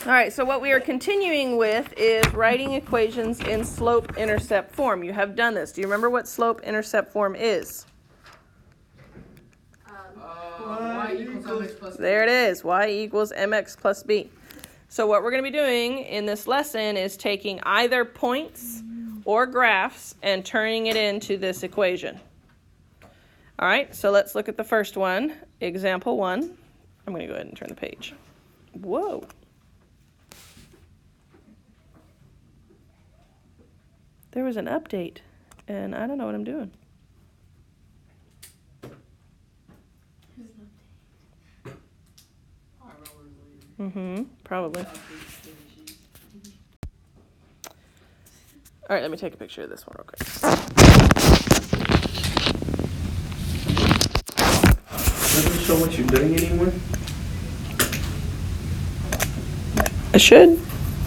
All right, so what we are continuing with is writing equations in slope-intercept form. You have done this. Do you remember what slope-intercept form is? Y equals mx plus b. There it is, y equals mx plus b. So what we're going to be doing in this lesson is taking either points or graphs and turning it into this equation. All right, so let's look at the first one, example 1. I'm going to go ahead and turn the page. Whoa. There was an update, and I don't know what I'm doing. Probably. All right, let me take a picture of this one real quick. Doesn't show what you're doing anymore? I should.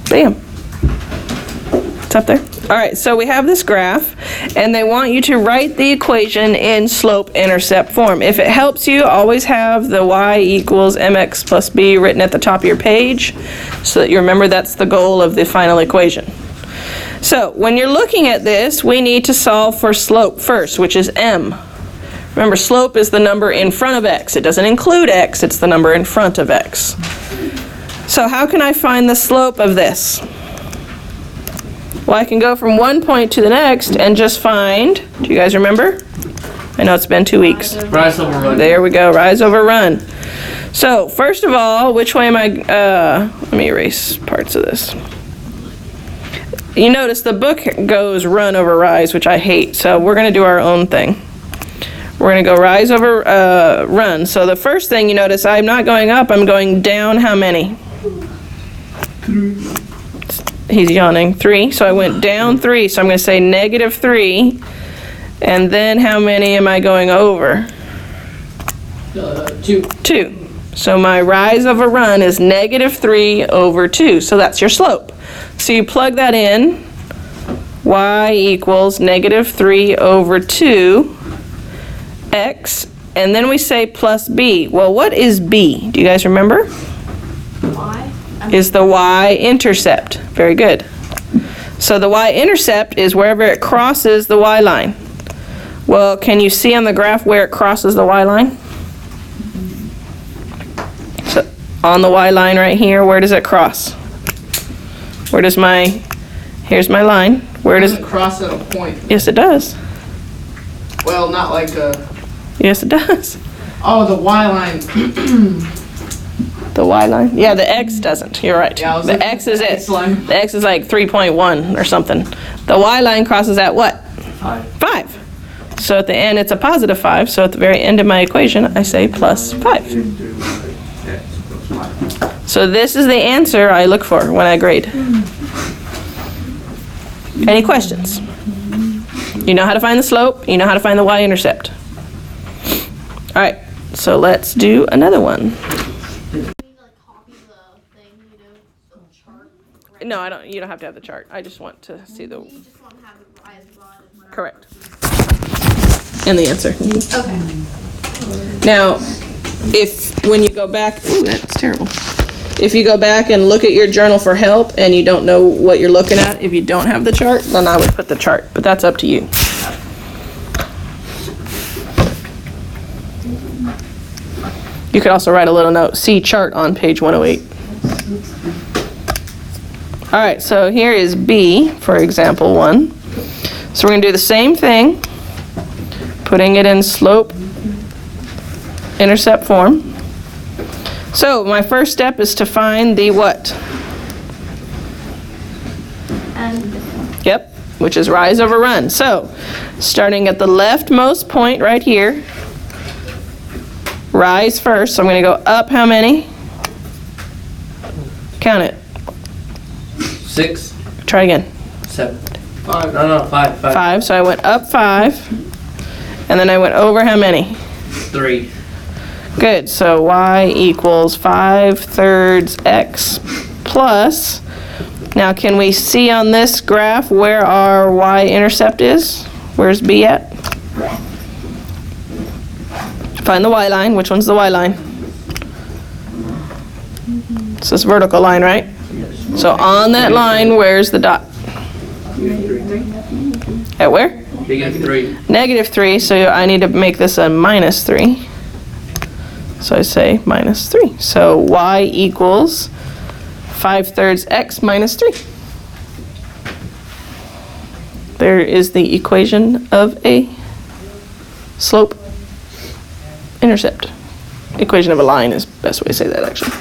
Bam. It's up there. All right, so we have this graph, and they want you to write the equation in slope-intercept form. If it helps you, always have the y equals mx plus b written at the top of your page so that you remember that's the goal of the final equation. So when you're looking at this, we need to solve for slope first, which is m. Remember, slope is the number in front of x. It doesn't include x, it's the number in front of x. So how can I find the slope of this? Well, I can go from one point to the next and just find, do you guys remember? I know it's been 2 weeks. Rise over run. There we go, rise over run. So, first of all, which way am I, let me erase parts of this. You notice the book goes run over rise, which I hate, so we're going to do our own thing. We're going to go rise over run. So the first thing you notice, I'm not going up, I'm going down how many? 3. He's yawning. 3. So I went down 3. So I'm going to say negative 3. And then how many am I going over? 2. 2. So my rise over run is negative 3 over 2. So that's your slope. So you plug that in. Y equals negative 3 over 2 x. And then we say plus b. Well, what is b? Do you guys remember? Y? Is the y-intercept. Very good. So the y-intercept is wherever it crosses the y-line. Well, can you see on the graph where it crosses the y-line? So on the y-line right here, where does it cross? Where does here's my line. Where does it cross at a point? Yes, it does. Well, not like Yes, it does. oh, the Y line. The y line? Yeah, the x doesn't. You're right. Yeah, the x is it. line. The x is like 3.1 or something. The y line crosses at what? 5. 5. So at the end, it's a positive 5. So at the very end of my equation, I say plus 5. So this is the answer I look for when I grade. Any questions? You know how to find the slope. You know how to find the y-intercept. All right, so let's do another one. No, I don't. You don't have to have the chart. I just want to see the. You just want to have the rise above. Correct. And the answer. Okay. Now, when you go back, ooh, that's terrible. If you go back and look at your journal for help and you don't know what you're looking at, if you don't have the chart, then I would put the chart, but that's up to you. You could also write a little note, see chart on page 108. All right, so here is B for example 1. So we're going to do the same thing, putting it in slope-intercept form. So my first step is to find the what? Yep, which is rise over run. So starting at the leftmost point right here, rise first. So I'm going to go up how many? Count it. 6. Try again. 7. 5. No, 5. 5. So I went up 5. And then I went over how many? 3. Good. So y equals 5/3 x plus. Now can we see on this graph where our y-intercept is? Where's B at? Find the y line. Which one's the y line? So it's vertical line, right? So on that line, where's the dot? At where? Negative 3. -3, so I need to make this a -3. So I say -3. So y equals 5/3 x minus 3. There is the equation of a slope intercept. Equation of a line is the best way to say that, actually.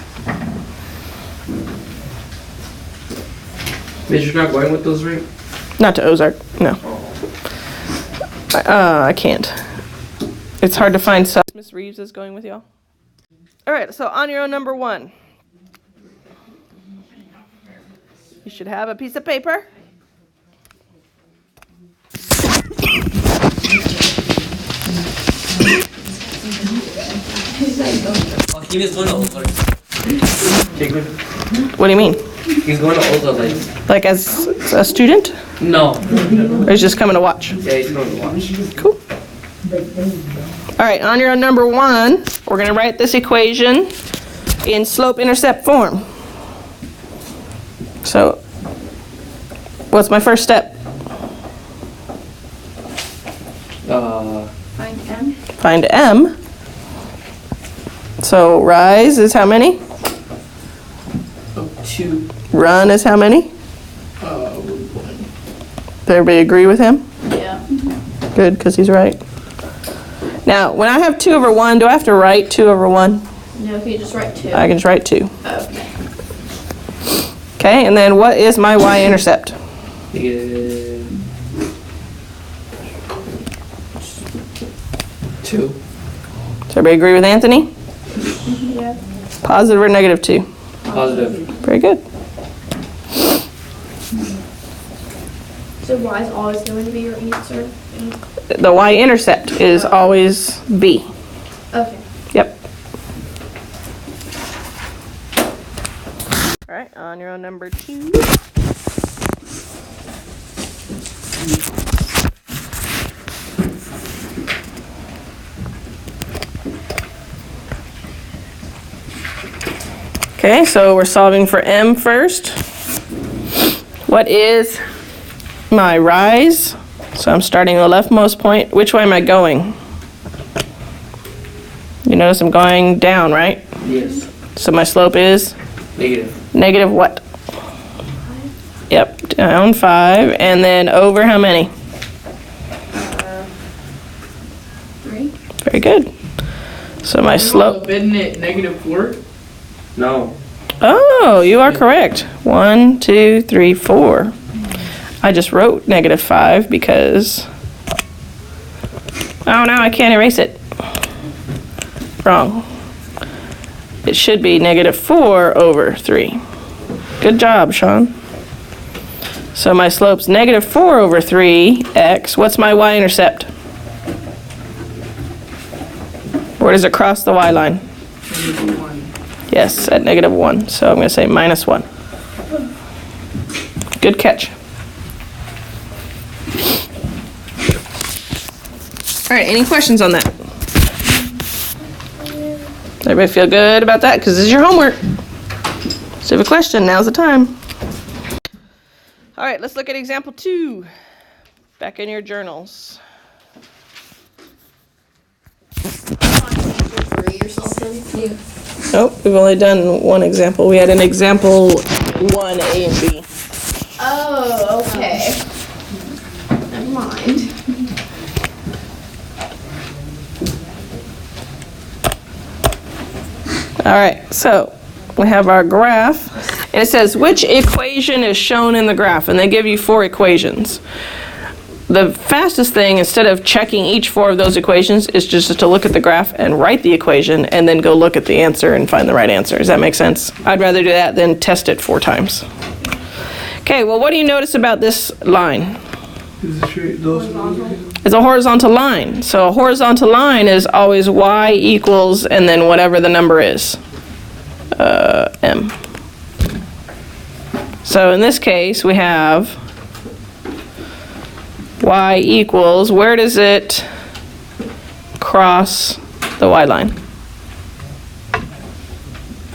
Miss, you're not going with those, right? Not to Ozark, no. I can't. It's hard to find stuff. Miss Reeves is going with y'all. All right, so on your own number 1. You should have a piece of paper. He was going to Ozark. What do you mean? He's going to Ozark. Like as a student? No. Or he's just coming to watch? Yeah, he's going to watch. Cool. All right, on your number 1, we're going to write this equation in slope-intercept form. So, what's my first step? Find M. Find M. So, rise is how many? 2. Run is how many? Does everybody agree with him? Yeah. Good, because he's right. Now, when I have 2 over 1, do I have to write 2 over 1? No, if you just write 2. I can just write 2. Okay. Okay, and then what is my y-intercept? Negative 2. Does everybody agree with Anthony? Yeah. Positive or negative 2? Positive. Very good. So y is always going to be your answer? The y-intercept is always b. Okay. Yep. All right, on your own number 2. Okay, so we're solving for m first. What is my rise? So I'm starting at the leftmost point. Which way am I going? You notice I'm going down, right? Yes. So my slope is Negative. negative what? Yep, down 5. And then over how many? 3. Very good. So my slope. Isn't it -4? No. Oh, you are correct. 1, 2, 3, 4. I just wrote -5 because. Oh, no, I can't erase it. Wrong. It should be -4 over 3. Good job, Sean. So my slope's -4 over 3x. What's my y-intercept? Where does it cross the y line? -1. Yes, at -1. So I'm going to say -1. Good catch. All right, any questions on that? Everybody feel good about that? Because this is your homework. So if you have a question, now's the time. All right, let's look at example 2. Back in your journals. Nope, we've only done one example. We had an example 1, A and B. Oh, okay. Never mind. All right, so we have our graph, and it says which equation is shown in the graph, and they give you 4 equations. The fastest thing, instead of checking each 4 of those equations, is just to look at the graph and write the equation, and then go look at the answer and find the right answer. Does that make sense? I'd rather do that than test it 4 times. Okay, well, what do you notice about this line? It's a horizontal line. So a horizontal line is always y equals and then whatever the number is, m. So in this case, we have y equals, where does it cross the y line?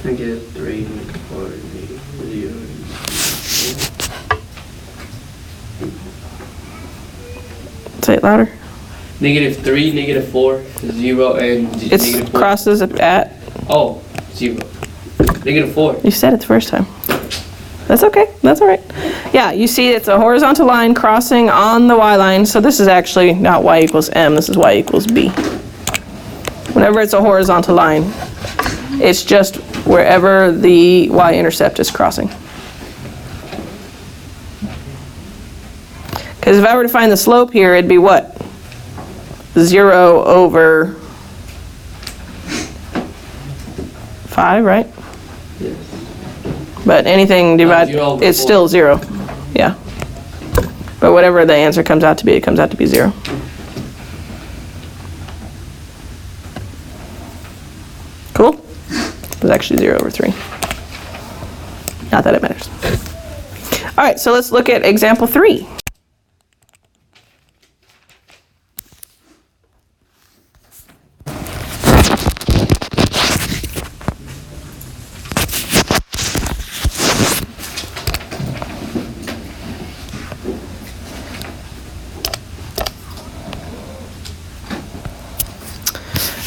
-3, -4, -0. Say it louder. -3, -4, 0, and It's -4. crosses at, Oh, 0. -4. you said it the first time. That's okay, that's all right. Yeah, you see it's a horizontal line crossing on the y line, so this is actually not y equals m, this is y equals b. Whenever it's a horizontal line, it's just wherever the y-intercept is crossing. Because if I were to find the slope here, it'd be what? 0 over 5, right? Yes. But anything divided, 0 over it's 4. still 0. Yeah. But whatever the answer comes out to be, it comes out to be 0. Cool? It was actually 0 over 3. Not that it matters. All right, so let's look at example 3.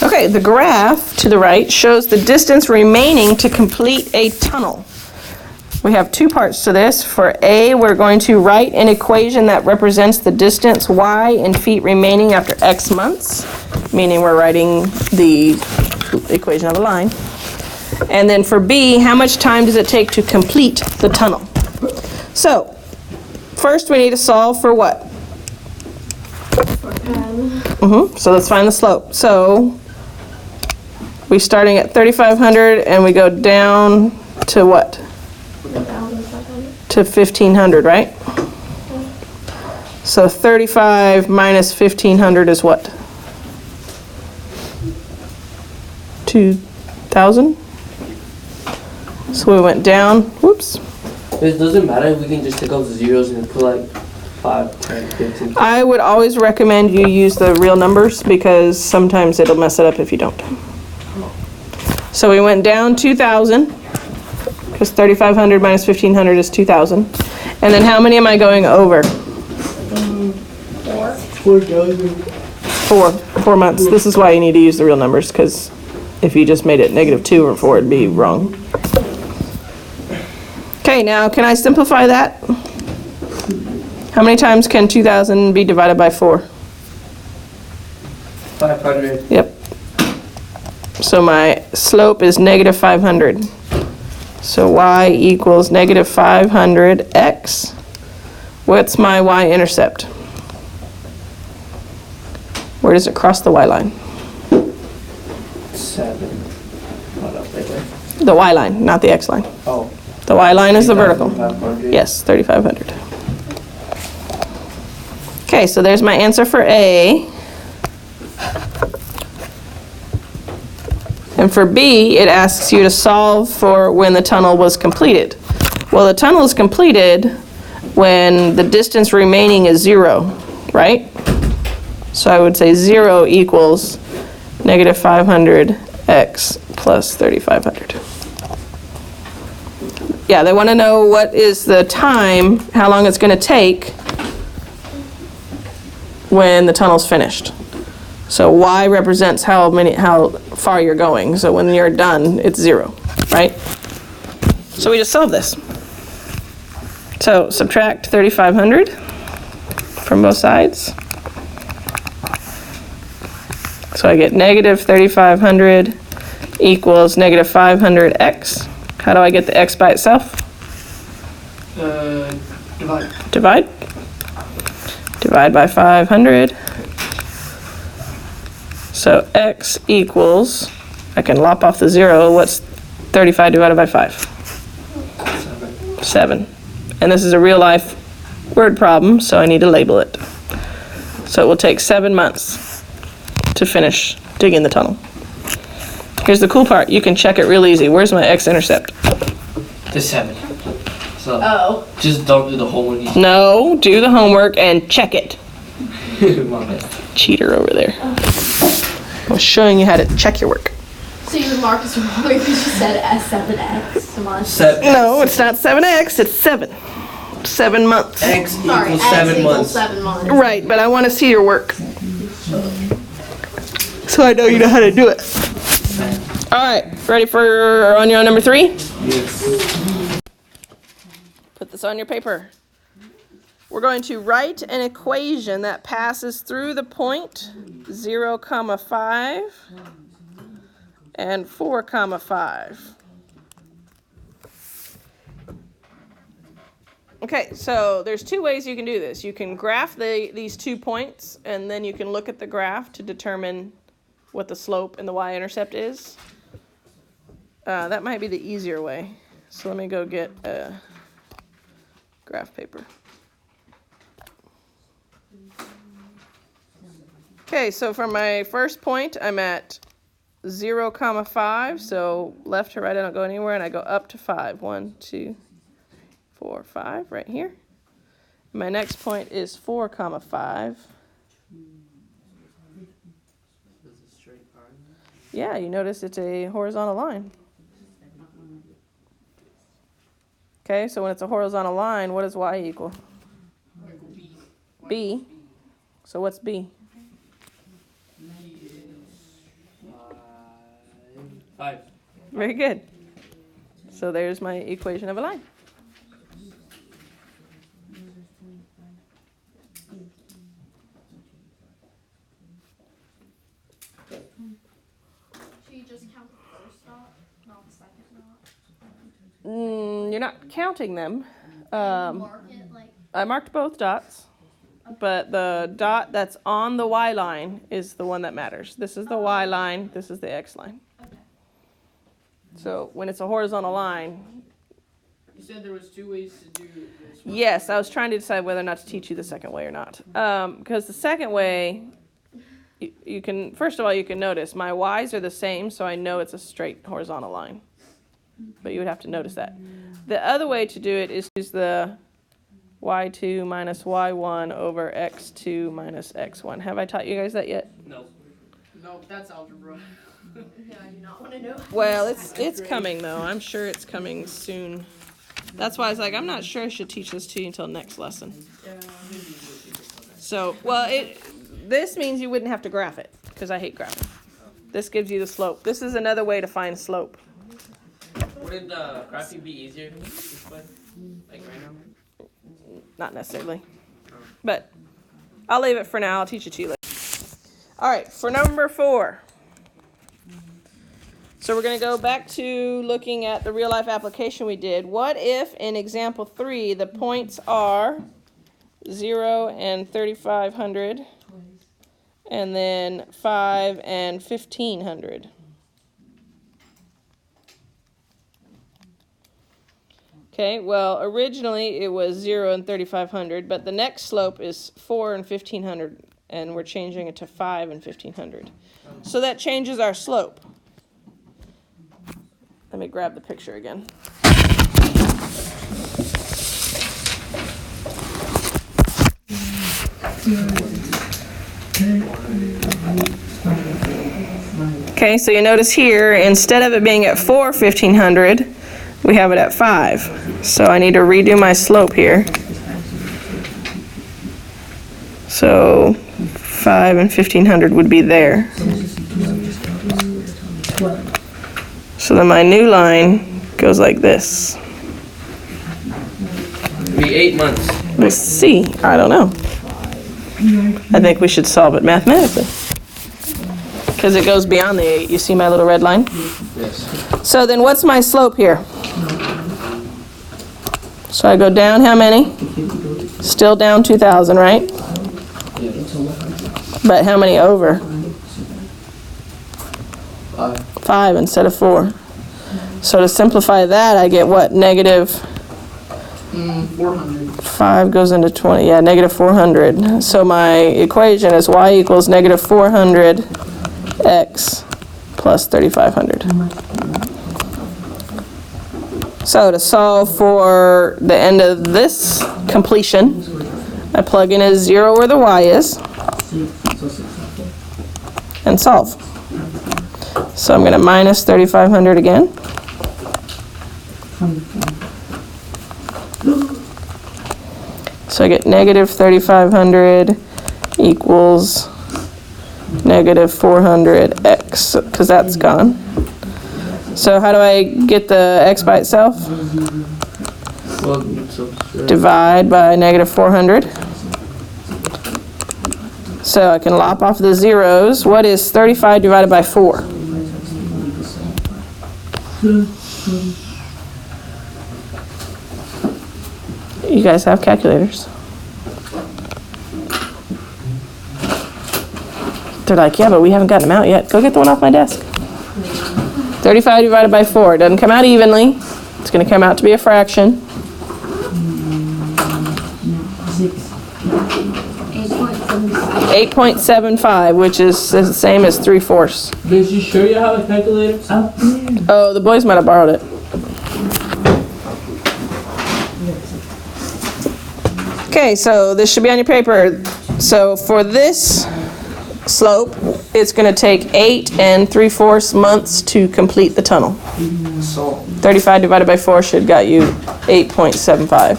Okay, the graph to the right shows the distance remaining to complete a tunnel. We have two parts to this. For A, we're going to write an equation that represents the distance y in feet remaining after x months, meaning we're writing the equation of a line. And then for B, how much time does it take to complete the tunnel? So, first we need to solve for what? So let's find the slope. So, we're starting at 3,500 and we go down to what? To 1,500, right? So 35 minus 1,500 is what? 2,000? So we went down, whoops. It doesn't matter if we can just take out the zeros and put like 5, 10, 15. I would always recommend you use the real numbers because sometimes it'll mess it up if you don't. So we went down 2,000, because 3,500 minus 1,500 is 2,000. And then how many am I going over? 4 months. This is why you need to use the real numbers, because if you just made it -2 or 4, it'd be wrong. Okay, now can I simplify that? How many times can 2,000 be divided by 4? 500. Yep. So my slope is -500. So y equals -500x. What's my y-intercept? Where does it cross the y-line? 7. Hold up, right there. The y-line, not the x-line. Oh. The y-line is the vertical. 500. Yes, 3,500. Okay, so there's my answer for A. And for B, it asks you to solve for when the tunnel was completed. Well, the tunnel is completed when the distance remaining is 0, right? So I would say 0 equals -500x plus 3,500. Yeah, they want to know what is the time, how long it's going to take when the tunnel's finished. So y represents how far you're going. So when you're done, it's 0, right? So we just solve this. So subtract 3,500 from both sides. So I get -3,500 equals -500x. How do I get the x by itself? Divide. Divide. Divide by 500. So x equals, I can lop off the 0, what's 35 divided by 5? 7. And this is a real life word problem, so I need to label it. So it will take 7 months to finish digging the tunnel. Here's the cool part, you can check it real easy. Where's my x-intercept? The 7. So Oh. just don't do the whole one. No, do the homework and check it. My bad. Cheater over there. I was showing you how to check your work. So your mark is wrong because you said S7X. Come on. 7. No, it's not 7x, it's 7. 7 months. X Sorry, equals X 7 equals months. 7 months. Right, but I want to see your work. So I know you know how to do it. All right, ready for on your number 3? Yes. Put this on your paper. We're going to write an equation that passes through the point 0, 5 and 4, 5. Okay, so there's 2 ways you can do this. You can graph these 2 points, and then you can look at the graph to determine what the slope and the y-intercept is. That might be the easier way. So let me go get a graph paper. Okay, so for my first point, I'm at 0, 5, so left to right, I don't go anywhere, and I go up to 5. 1, 2, 4, 5, right here. My next point is 4, 5. Yeah, you notice it's a horizontal line. Okay, so when it's a horizontal line, what does y equal? B. So what's B? 5. Very good. So there's my equation of a line. Should you just count the first dot, not the second dot? You're not counting them. Mark it like. I marked both dots, but the dot that's on the y line is the one that matters. This is the y line, this is the x line. Okay. So when it's a horizontal line, You said there was 2 ways to do this. yes, I was trying to decide whether or not to teach you the second way or not. Because the second way, you can, first of all, you can notice my y's are the same, so I know it's a straight horizontal line. But you would have to notice that. The other way to do it is use the y2 minus y1 over x2 minus x1. Have I taught you guys that yet? No. No, that's algebra. No, I do not want to know. Well, it's coming though. I'm sure it's coming soon. That's why I was like, I'm not sure I should teach this to you until next lesson. So, well, this means you wouldn't have to graph it, because I hate graphing. This gives you the slope. This is another way to find slope. Wouldn't graphing be easier this way? Like right now? Not necessarily. But I'll leave it for now. I'll teach it to you later. All right, for number 4. So we're going to go back to looking at the real life application we did. What if in example 3 the points are 0 and 3,500 and then 5 and 1,500? Okay, well, originally it was 0 and 3,500, but the next slope is 4 and 1,500, and we're changing it to 5 and 1,500. So that changes our slope. Let me grab the picture again. Okay, so you notice here, instead of it being at 4, 1,500, we have it at 5. So I need to redo my slope here. So 5 and 1,500 would be there. So then my new line goes like this. It'd be 8 months. We'll see. I don't know. I think we should solve it mathematically. Because it goes beyond the 8. You see my little red line? Yes. So then what's my slope here? So I go down how many? Still down 2,000, right? But how many over? 5 instead of 4. So to simplify that, I get what? Negative 400. 5 goes into 20. Yeah, negative 400. So my equation is y equals negative 400 x plus 3,500. So to solve for the end of this completion, I plug in a 0 where the y is and solve. So I'm going to minus 3,500 again. So I get negative 3,500 equals negative 400x, because that's gone. So how do I get the x by itself? Well, so, Divide by negative 400. So I can lop off the zeros. What is 35 divided by 4? You guys have calculators. They're like, yeah, but we haven't gotten them out yet. Go get the one off my desk. 35 divided by 4. It doesn't come out evenly. It's going to come out to be a fraction. 8.75, which is the same as 3/4. Did you sure you have a calculator? Oh, the boys might have borrowed it. Okay, so this should be on your paper. So for this slope, it's going to take 8 3/4 months to complete the tunnel. So 35 divided by 4 should got you 8.75,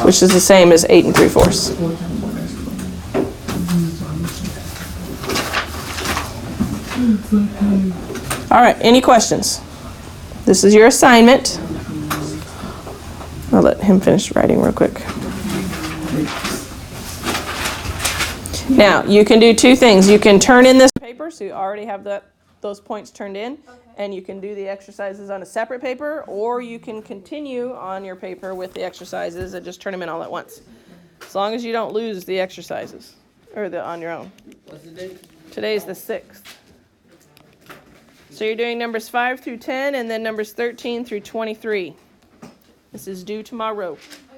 which is the same as 8 3/4. All right, any questions? This is your assignment. I'll let him finish writing real quick. Now, you can do two things. You can turn in this paper, so you already have those points turned in, and you can do the exercises on a separate paper, or you can continue on your paper with the exercises and just turn them in all at once. As long as you don't lose the exercises, or on your own. what's the date? Today's the 6th. So you're doing numbers 5 through 10, and then numbers 13 through 23. This is due tomorrow. Okay.